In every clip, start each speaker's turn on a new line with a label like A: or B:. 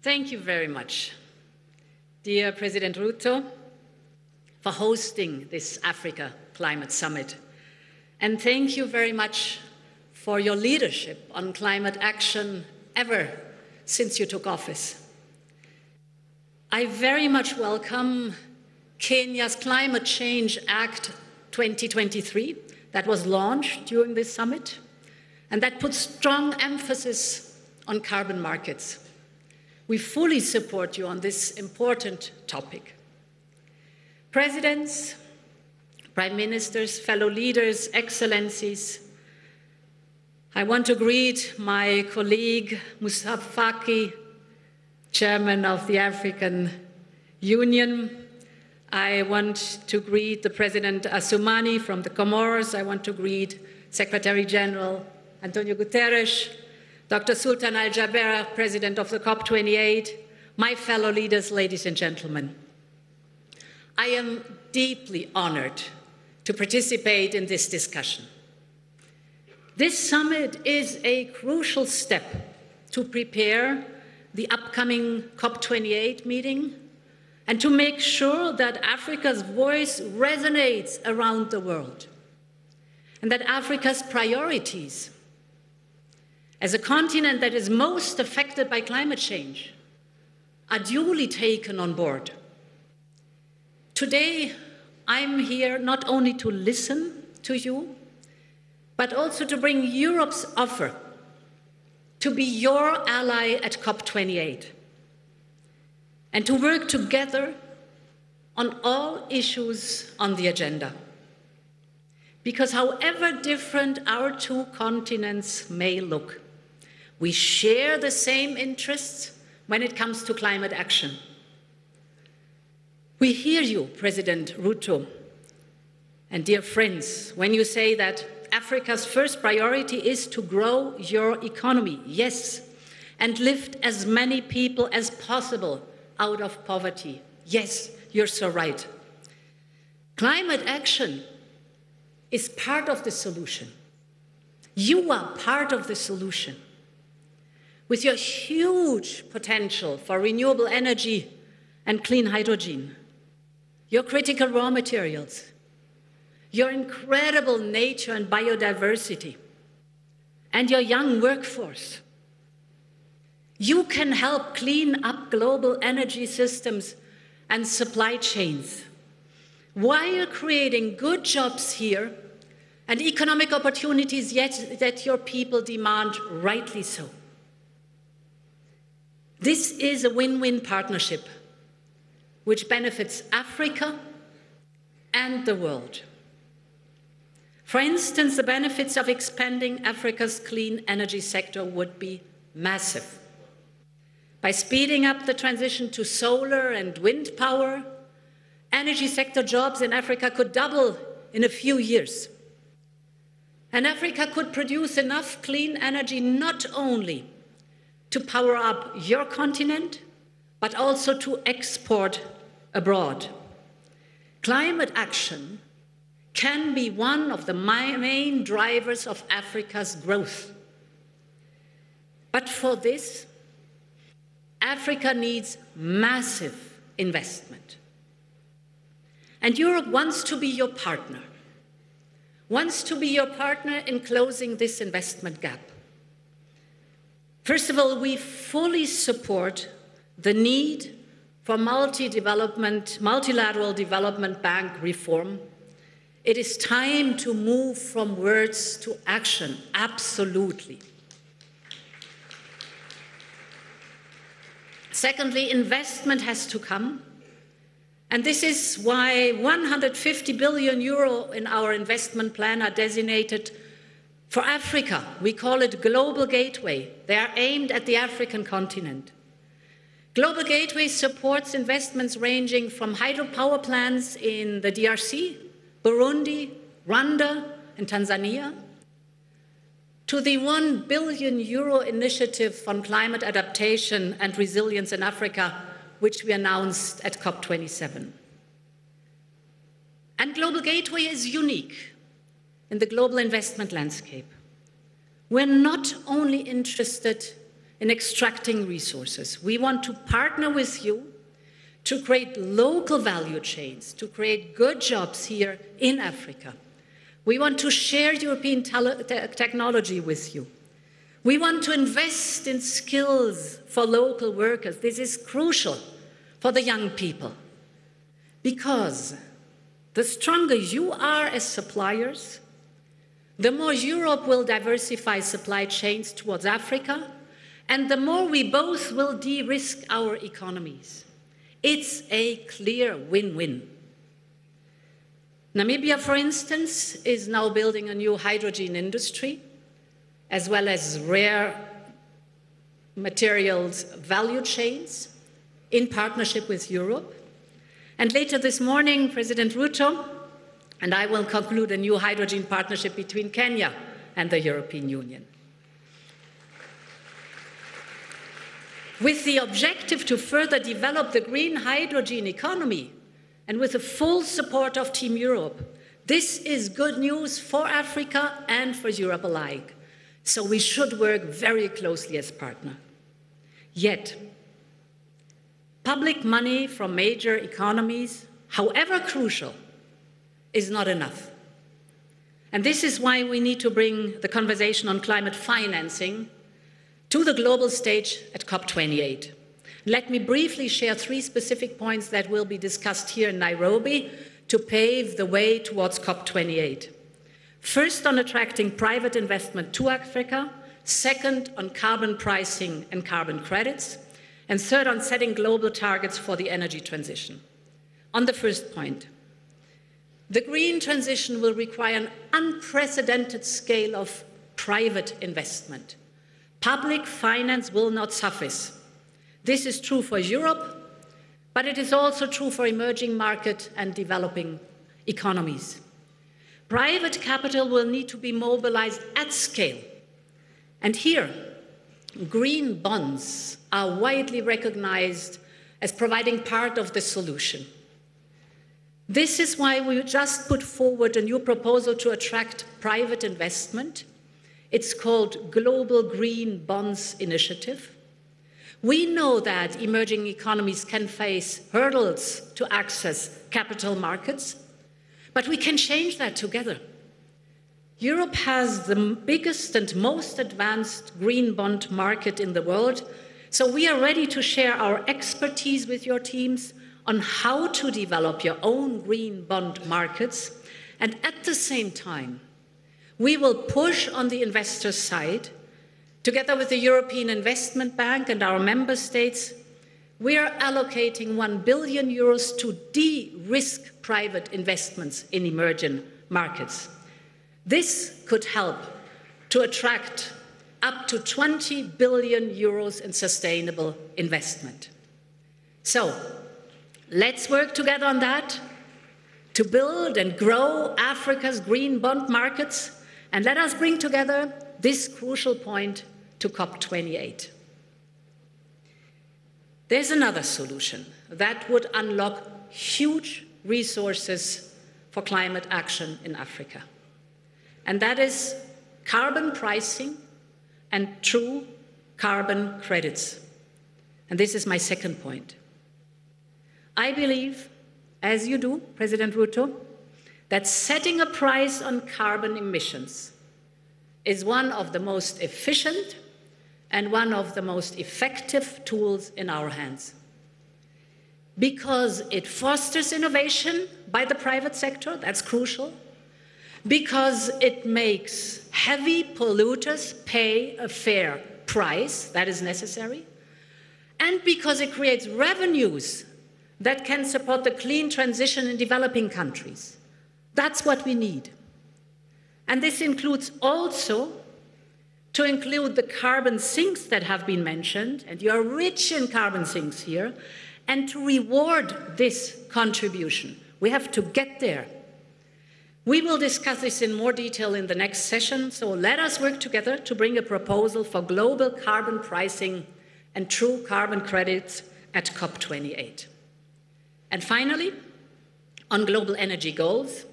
A: Thank you very much, dear President Ruto, for hosting this Africa Climate Summit. And thank you very much for your leadership on climate action ever since you took office. I very much welcome Kenya's Climate Change Act 2023 that was launched during this summit and that puts strong emphasis on carbon markets. We fully support you on this important topic. Presidents, prime ministers, fellow leaders, excellencies, I want to greet my colleague Moussa Faki, Chairman of the African Union. I want to greet the President Assoumani from the Comoros. I want to greet Secretary General Antonio Guterres, Dr. Sultan Al Jaber, President of the COP28, my fellow leaders, ladies and gentlemen. I am deeply honored to participate in this discussion. This summit is a crucial step to prepare the upcoming COP28 meeting and to make sure that Africa's voice resonates around the world and that Africa's priorities as a continent that is most affected by climate change are duly taken on board. Today, I'm here not only to listen to you, but also to bring Europe's offer to be your ally at COP28 and to work together on all issues on the agenda. Because however different our two continents may look, we share the same interests when it comes to climate action. We hear you, President Ruto, and dear friends, when you say that Africa's first priority is to grow your economy, yes, and lift as many people as possible out of poverty. Yes, you're so right. Climate action is part of the solution. You are part of the solution. With your huge potential for renewable energy and clean hydrogen, your critical raw materials, your incredible nature and biodiversity, and your young workforce, you can help clean up global energy systems and supply chains while creating good jobs here and economic opportunities yet that your people demand, rightly so. This is a win-win partnership which benefits Africa and the world. For instance, the benefits of expanding Africa's clean energy sector would be massive. By speeding up the transition to solar and wind power, energy sector jobs in Africa could double in a few years. And Africa could produce enough clean energy not only to power up your continent, but also to export abroad. Climate action can be one of the main drivers of Africa's growth. But for this, Africa needs massive investment. And Europe wants to be your partner, in closing this investment gap. First of all, we fully support the need for multilateral development bank reform. It is time to move from words to action, absolutely. Secondly, investment has to come. And this is why 150 billion euro in our investment plan are designated for Africa. We call it Global Gateway. They are aimed at the African continent. Global Gateway supports investments ranging from hydropower plants in the DRC, Burundi, Rwanda, and Tanzania, to the 1 billion euro initiative on climate adaptation and resilience in Africa, which we announced at COP27. And Global Gateway is unique in the global investment landscape. We're not only interested in extracting resources. We want to partner with you to create local value chains, to create good jobs here in Africa. We want to share European technology with you. We want to invest in skills for local workers. This is crucial for the young people, because the stronger you are as suppliers, the more Europe will diversify supply chains towards Africa, and the more we both will de-risk our economies. It's a clear win-win. Namibia, for instance, is now building a new hydrogen industry, as well as rare materials value chains in partnership with Europe. And later this morning, President Ruto and I will conclude a new hydrogen partnership between Kenya and the European Union, with the objective to further develop the green hydrogen economy and with the full support of Team Europe. This is good news for Africa and for Europe alike. So we should work very closely as partner. Yet, public money from major economies, however crucial, is not enough. And this is why we need to bring the conversation on climate financing to the global stage at COP28. Let me briefly share 3 specific points that will be discussed here in Nairobi to pave the way towards COP28. First, on attracting private investment to Africa. Second, on carbon pricing and carbon credits. And third, on setting global targets for the energy transition. On the first point, the green transition will require an unprecedented scale of private investment. Public finance will not suffice. This is true for Europe, but it is also true for emerging market and developing economies. Private capital will need to be mobilized at scale. And here, green bonds are widely recognized as providing part of the solution. This is why we just put forward a new proposal to attract private investment. It's called Global Green Bonds Initiative. We know that emerging economies can face hurdles to access capital markets, but we can change that together. Europe has the biggest and most advanced green bond market in the world, so we are ready to share our expertise with your teams on how to develop your own green bond markets, and at the same time, we will push on the investor side. Together with the European Investment Bank and our member states, we are allocating €1 billion to de-risk private investments in emerging markets. This could help to attract up to €20 billion in sustainable investment. So, let's work together on that to build and grow Africa's green bond markets, and let us bring together this crucial point to COP28. There's another solution that would unlock huge resources for climate action in Africa, and that is carbon pricing and true carbon credits. And this is my second point. I believe, as you do, President Ruto, that setting a price on carbon emissions is one of the most efficient and one of the most effective tools in our hands, because it fosters innovation by the private sector, that's crucial, because it makes heavy polluters pay a fair price, that is necessary, and because it creates revenues that can support the clean transition in developing countries. That's what we need. And this includes also to include the carbon sinks that have been mentioned, and you are rich in carbon sinks here, and to reward this contribution. We have to get there. We will discuss this in more detail in the next session, so let us work together to bring a proposal for global carbon pricing and true carbon credits at COP28. And finally, on global energy goals,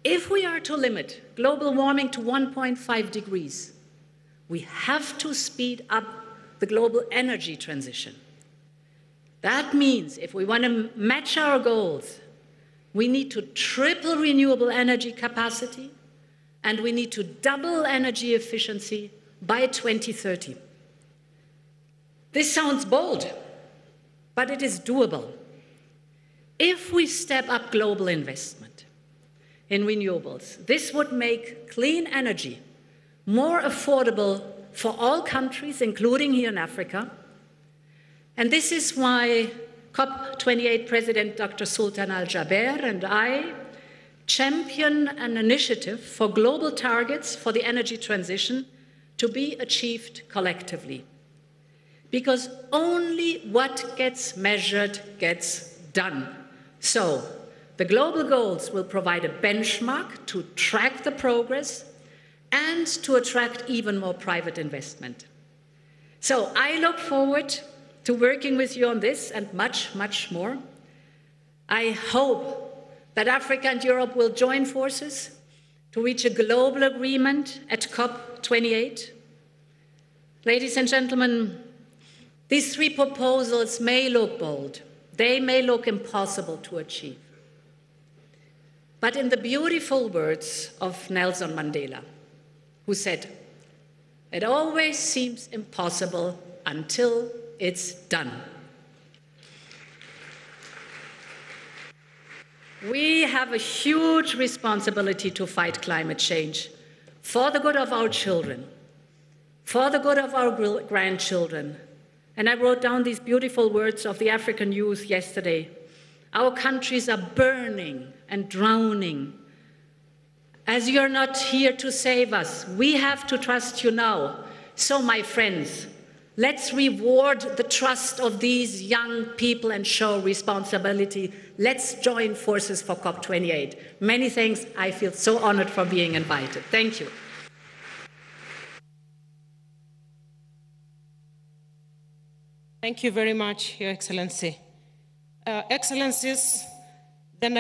A: if we are to limit global warming to 1.5 degrees, we have to speed up the global energy transition. That means if we want to match our goals, we need to triple renewable energy capacity, and we need to double energy efficiency by 2030. This sounds bold, but it is doable. If we step up global investment in renewables, this would make clean energy more affordable for all countries, including here in Africa. And this is why COP28 President Dr. Sultan Al-Jaber and I champion an initiative for global targets for the energy transition to be achieved collectively. Because only what gets measured gets done. So, the global goals will provide a benchmark to track the progress and to attract even more private investment. So, I look forward to working with you on this and much, much more. I hope that Africa and Europe will join forces to reach a global agreement at COP28. Ladies and gentlemen, these three proposals may look bold. They may look impossible to achieve. But in the beautiful words of Nelson Mandela, who said, "It always seems impossible until it's done." We have a huge responsibility to fight climate change for the good of our children, for the good of our grandchildren. And I wrote down these beautiful words of the African youth yesterday. Our countries are burning and drowning. As you're not here to save us, we have to trust you now. So, my friends, let's reward the trust of these young people and show responsibility. Let's join forces for COP28. Many thanks. I feel so honored for being invited. Thank you.
B: Thank you very much, Your Excellency. Excellencies, then I